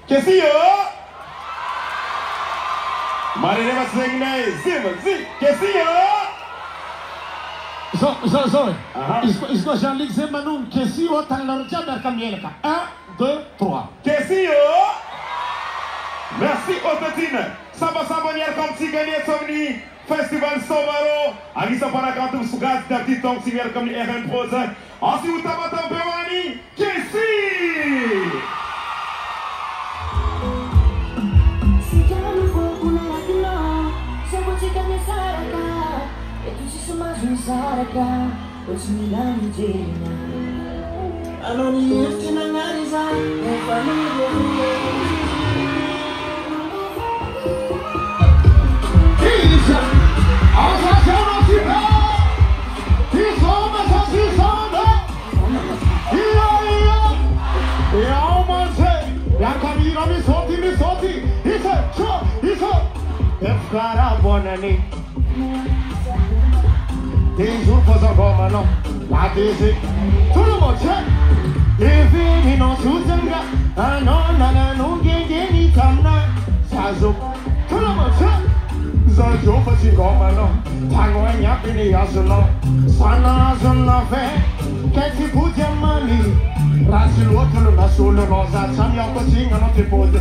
Que si yo? Mari ne mas sengnai, sim, que si yo? Zo. Isco Jean-Luc Zemanou, que si yo talarja berkamielka. 1, 2, 3. Que si yo? Merci Ototine. Sabonier comme si gagné Somni. Festival Somaro. Anissa para canto sugat da titong si mer comme RN Proza. Asi utama tampewani. Que si? Bonani, tem grupos agora não, lá desde tudo mocha, e não suzanga, não ninguém tamna, sazo, tudo mocha, zajo faz agora não, tango é minha pele azul, sana azul fé, que se puder mani, Brasil outro na solo rosa, samia cozinha não te pode,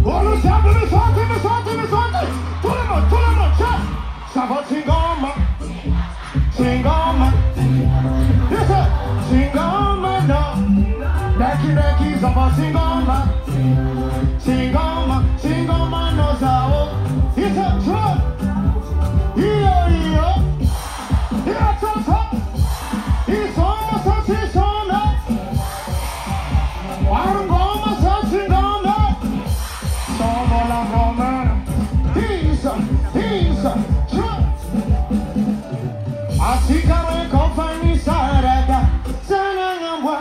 olo sabe me solta, tudo mocha. Sava singoma, yes, singoma no, daki sava singoma no zao, yes, true, iyo, isoma sisona, warungoma singoma, somo la goma, isa. Assim cara company sarada sanangamba.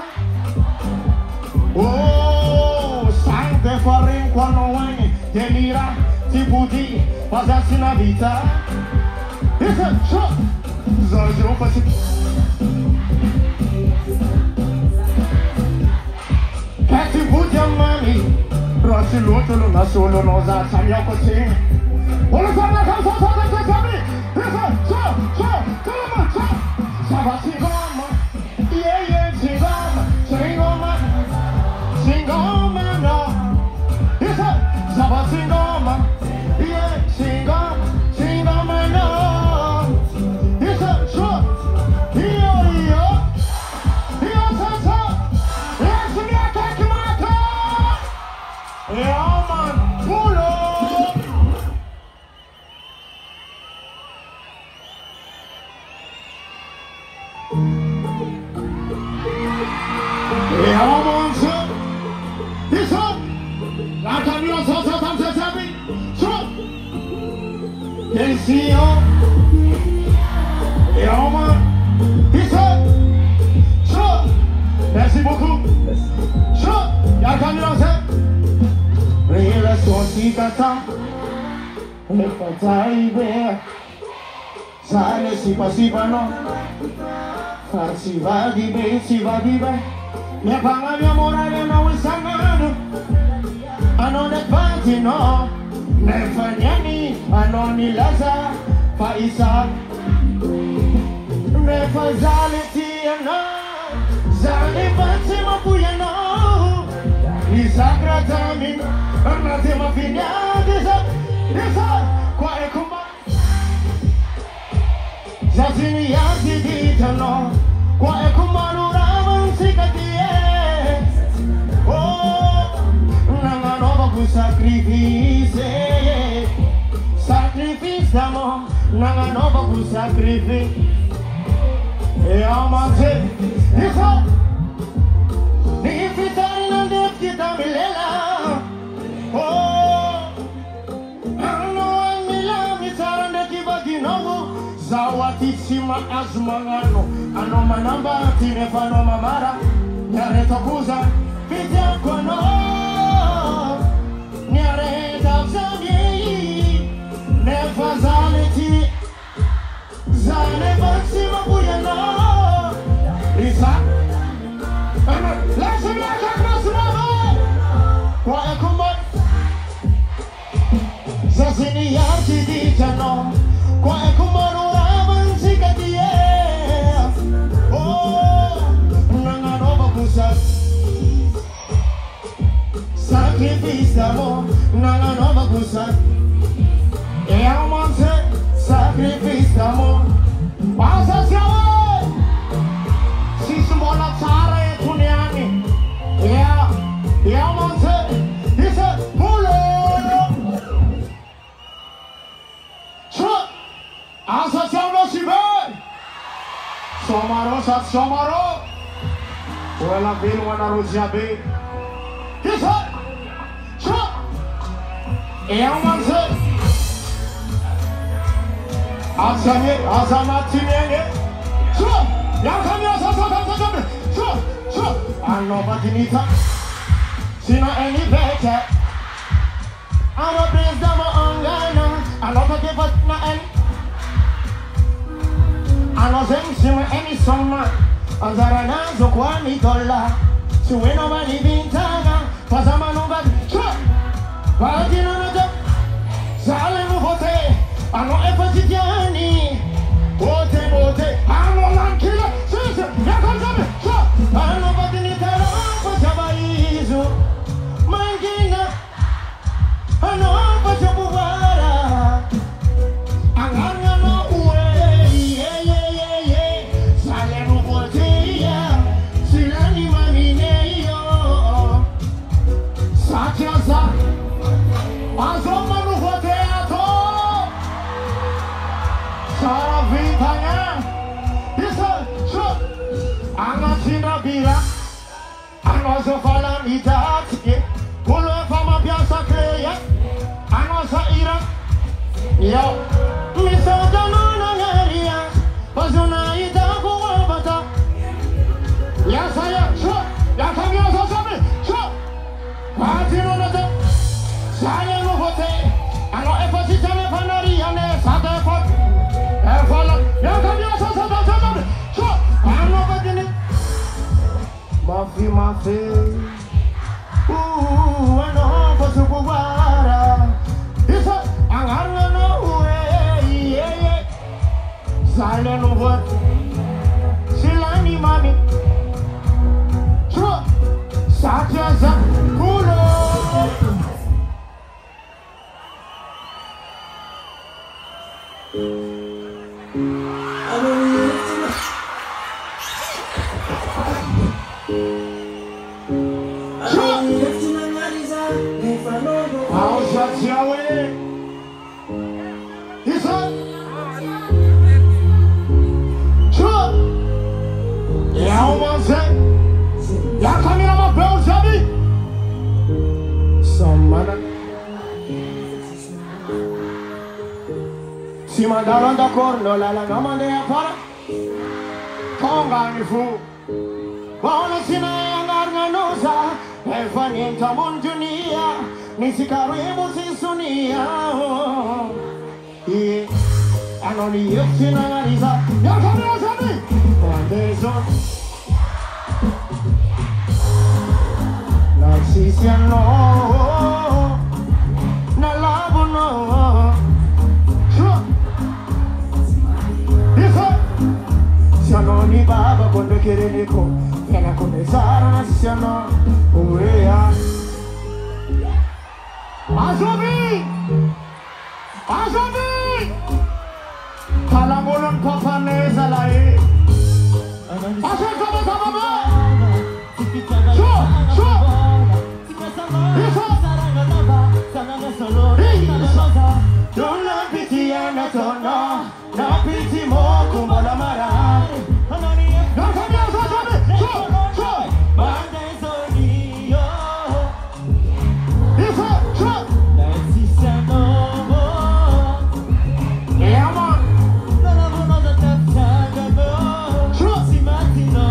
Oh, sante forin quando wani tenira tibuti fazasi na vita. Essa show zajo fasi. Kati buja mani rasi lotolo na solo noza samia kosi. Olha só na casa que sabe. Essa show. Sava singoma, yeah, singoma no. Isa, sava singoma, yeah, singoma no. Isa, sure, iyo, sa, yes, me attack mata. Yeah, man, pulo. Merci beaucoup. Si va di bene. Mia fama, mia morale non è sanano. Ano nagbanti no. Nefanyani, ano nilaza. Faisa. Nefazaliti ano. Zane bansi mapuya no. Isagra zamin. Anate mafinya. Disa. Kwa ekumba. Zazini yanti ditano. Kwa ekumbalu raman sikatie. Oh, nanganova ku sacrifice d'amor, nanganova ku sacrifice. E amante, isso. Ni fitari na defti damilela. Oh, ano mila mitarande kibagi novo. Zawatissima azmangano. Ano manamba tinefano mamara. Nyare tokuza Fidya kono Nyare tafzagi Nefazaliti Zane baksima buyana Risa Lesa miaka krasnava Kwa ekumbat no kwa kumano raban sikati oh nangano babusa sacrifice d'amor nangano babusa monte sacrifice d'amor basa siawe si semua cara kuniani ya monte isa pulo asa siamo si be somaro sat somaro wala bin wana rujabe isa ya monte asanye azamatine yang kami asal ano batinita sina any better ano praise dama angana ano pakepat na any ano sing sima any soma anzara na zokwani dola suweno mani bintanga pasama nubat batina na jab sale mu hote ano epatitiani bote ano lankila sisi yakanzabe ano batinita rampa chabaizu mangina ano pachabuwara anganga no uwe sale no boteya silani mamineyo sachaza azoma no boteya to sara vintanya isa Angatina bila Anoso falan itatike Pulo fama biasa kleya Anosa ira Yo Miso jamana ngaria Pasuna itaku wabata Ya saya Ya kami asa sabi Patino nata Saya nuhote Ano efasi jane panari Ane sate pot Efalat Ya kami asa sabi Ano batini Mafi ano pasubuwara Isa angaranga no Sale no what Silani mami Satya za kulo Si mandaron d'accordo la nomande a para Konga ni fu Bona sina yangarga nosa E fanienta monjunia Nisi karibu sisunia Anoni yukina ngariza Yakami osami Wandezo Naksisiano Nalabuno Siano ni baba quando chiedenico Viene a condensare siano urea Azobi Kalamulun papaneza lai Azobi Sama Don't let pity and a tono No pity more kumbola mara Don't come here, Mondays only, yo It's a truck Let's see some more Yeah, man No love another time Truck Si matino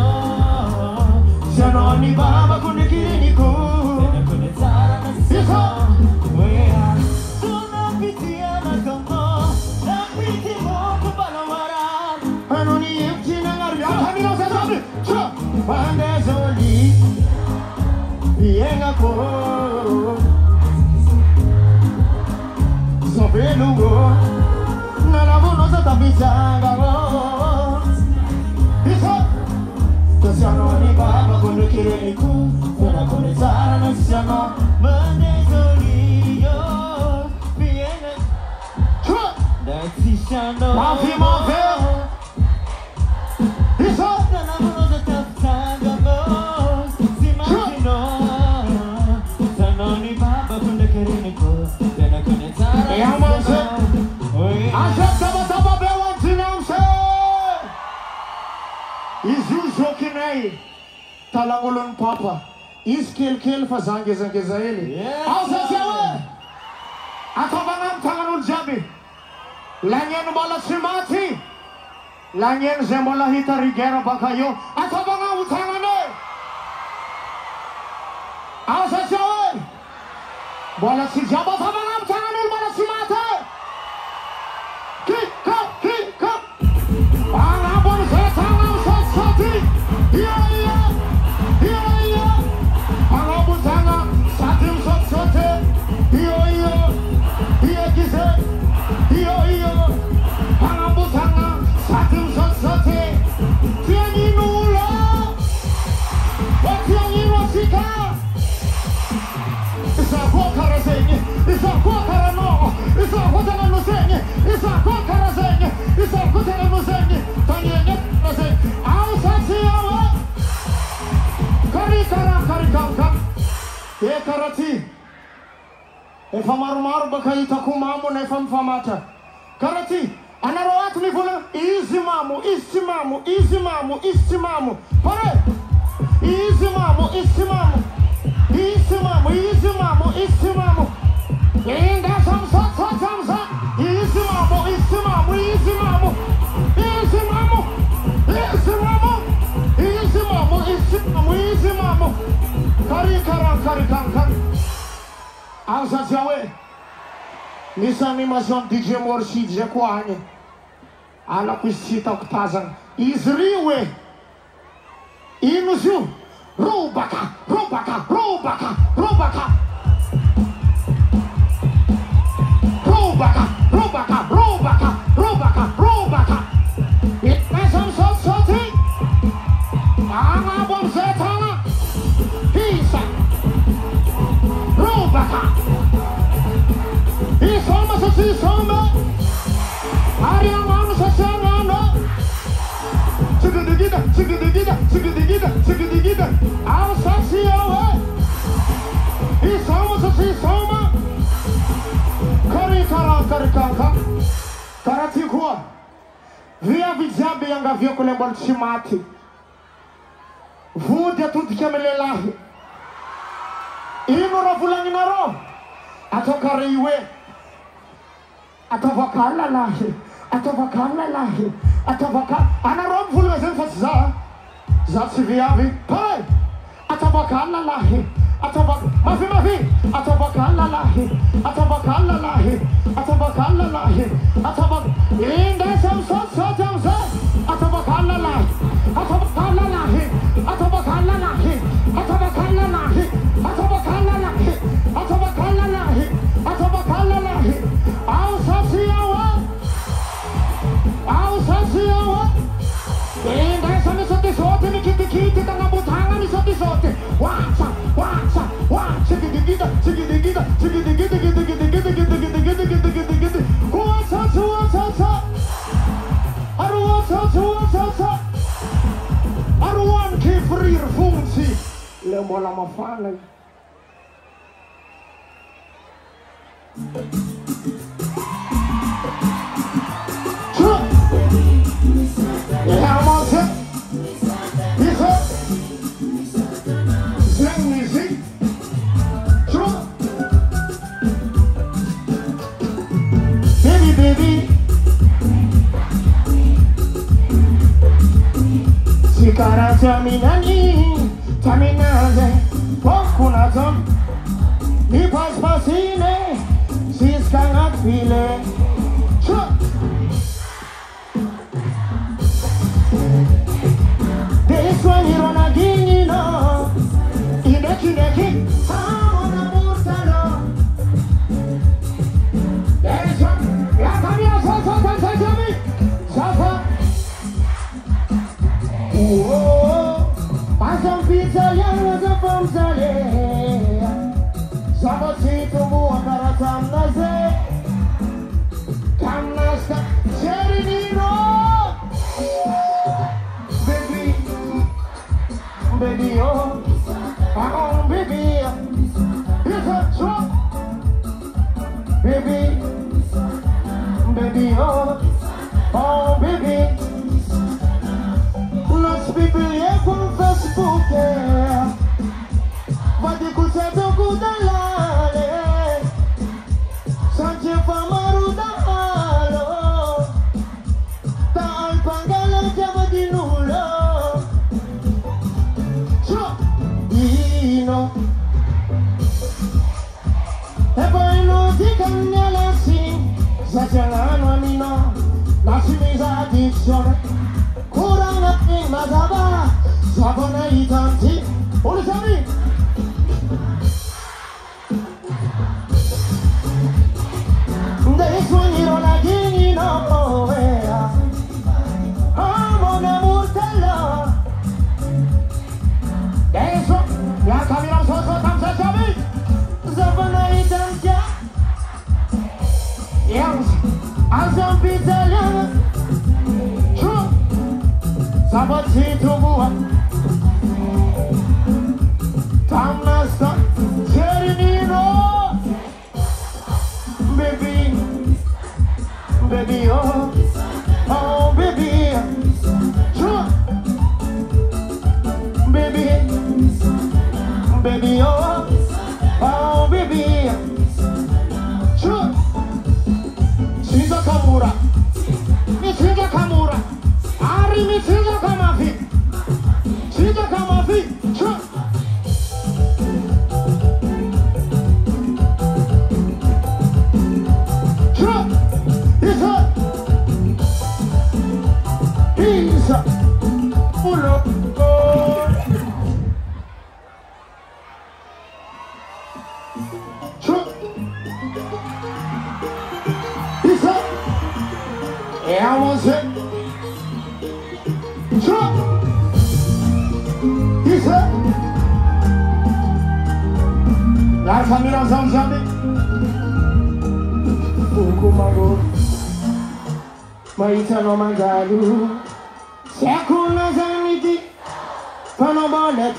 Siano ni baba kunikini ku Sena kunezara na sisa Don't let pity and a tono No pity more kumbola mara Anoni yukina ngaru Yakamino sasabi Truck Mondays only Vienga por Sobelugo bizanga Isa Kasano ni baba kundo kireniku Kuna kunezara na sisano Mandezoliyo Viene Dati shano Mafi Isa Nana munoza tafutanga mo Simachino Sano ni baba kundo kireniku Kuna kunezara na sisano Asha taba bewa tinamse Izuzo kinai Talangulun papa Iskil fazange zange zaeli Asa siyawe Atabangam tanganul jabi Lanyen bola simati Lanyen zembola hita rigera bakayo Atabangam tangane Asa siyawe Bola si jaba Atabangam tanganul bola simati Kick up Angabon setangam sesati Iya Angabon tangam satim sesati Iya kise Iya Angabon tangam satim sesati Tiangi nula Tiangi wasika Isa kwa karasenye Isa kwa karano Isa kwa tangan senye Isa kwa karasenye Isa kwa tangan senye Tanyenya nasenye Au sasiyawa Kari kangkang Ye karati Efa maru bakai takumamu na efa mfamata Karati Anarawatu ni fula Izimamu Pare Izimamu Inga samsa Izimamu Kari kangkang Asa siyawe Nisa animation DJ Morshid Jekwanye Ala kuisita kutazan Izriwe Inuzu Rubaka Itasam sosoti Angabon setana Hisa Rubaka Isoma sosisoma Ariamano sosangano Sigida Au sasiyawe Isoma sosisoma Kari kangkang Karati kuwa Via vijabi yanga vyo kulembol shimati Vudia tuti kemelelahi Ino rafulangi na ro Atokare iwe Atavakala lahi Ana rom fulwe zenfas za Zatsi viavi Pai Atavakala lahi Mafi Atavakala lahi Inga samsa Atavakala lahi Au sasiyawa Inga sami sote Nikiti tangabutangan ni sote Watsa Sigida Kuwasa Aruan kifrir fungsi Lemola mafana Baby Sikara taminaze Pokunazon Ni paspasine Siskangat file Deswa hirona ginino Ideki Hamona mutano Deswa La camia sa Danielesi, Zajanano Amino, Nasimiza Diccione, Kurana in Mazaba, Sabona Itanti, Ulisami. This one you don't like, you know where I'm on a Murtala. There's one, you are coming on so come to Sabi. Zabana Itantia. Yes, as a pizza, true. Sabati to Mua. Tamnasa, Serenino. Baby, oh, baby, sure, baby, oh, baby, sure. Shiza Kamura, Shiza Kamura, Ari Shiza Kamafi, Shiza Kamafi, sure. I was it. He said, last time you know something? Ukumago, Maitano Mangalu, Sakuna Zaniti, Panobonet.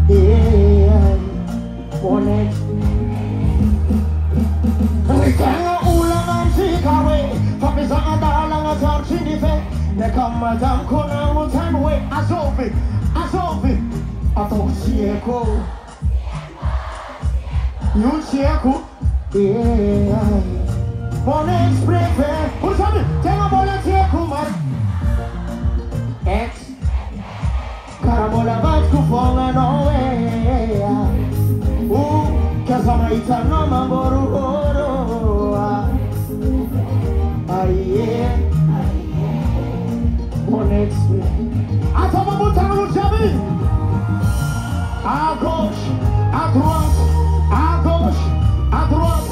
Yeah, Bonet. Tanga ulang ang sikawe, papisa adalang ang sarchinife. Nekamadam ko na mo time away. Asofi, atong siyeko. Yung siyeko, yeah. Bonex brefe, kung sabi, tanga mo lang siyeko man. Ex, karamola ba't ko fong ano eh. Kasama itano maboro-boro. Aye, Bonex brefe. Ata mabutang mo sabi. À gauche, à droite, à gauche, à droite,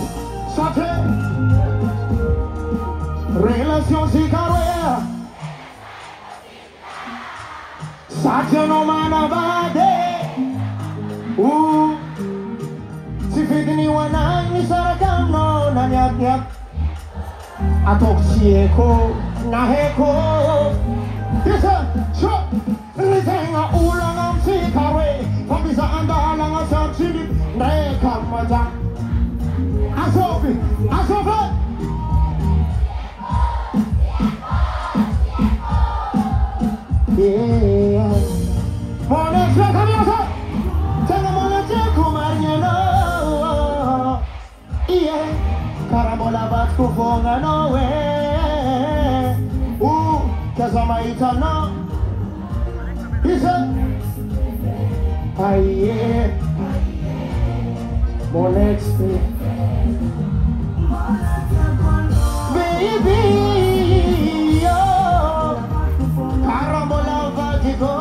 ça fait relation cigarette. Ça tient nos mains à bader. Ou si fini wana ni sarakam no na nyap atok sieko na heko. Yes sir, sure. Ritenga ulang ang sikare. Pabisa anda lang ang sarchini. Rekam maja. Asofi. Yeah. Bonex rekam yasa. Tanga Bonex kumarnya no. Yeah. Karamola bat kufonga no we. Kasama itano. He said, aye, Bonex baby, oh, Karamola Vatico,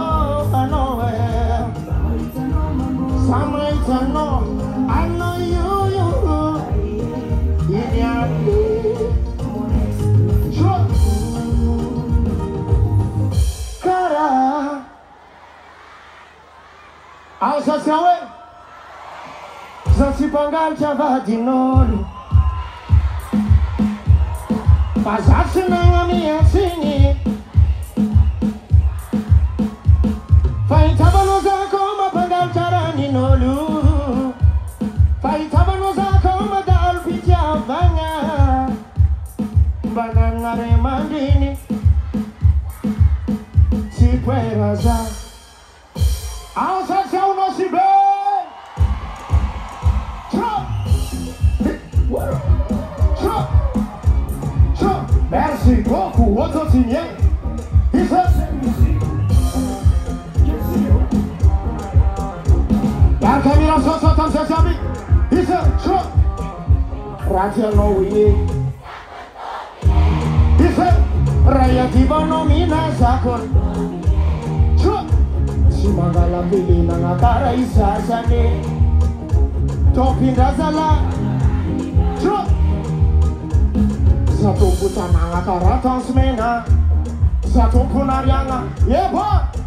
I know where. Sama itano, I know you, sure. Alsa sawe, Zanzibar Java di noli. Passasse na minha sini. Fai tabanoza como pangal charani nolu. Fai tabanoza como dal pitia vanga. Banana remandini. Si pueraza. Alsa sawe no si be. Merci beaucoup, votre signé. Il Arkamira sosotan sesami. Isa, shro. Ratia no wini. Isa, raya tiba no mina sakon. Shro. Si magala pili na natara isa sani. Topi razala. Shro. Satu putan angakaratang semena. Satu punarianga. Yeah, boy.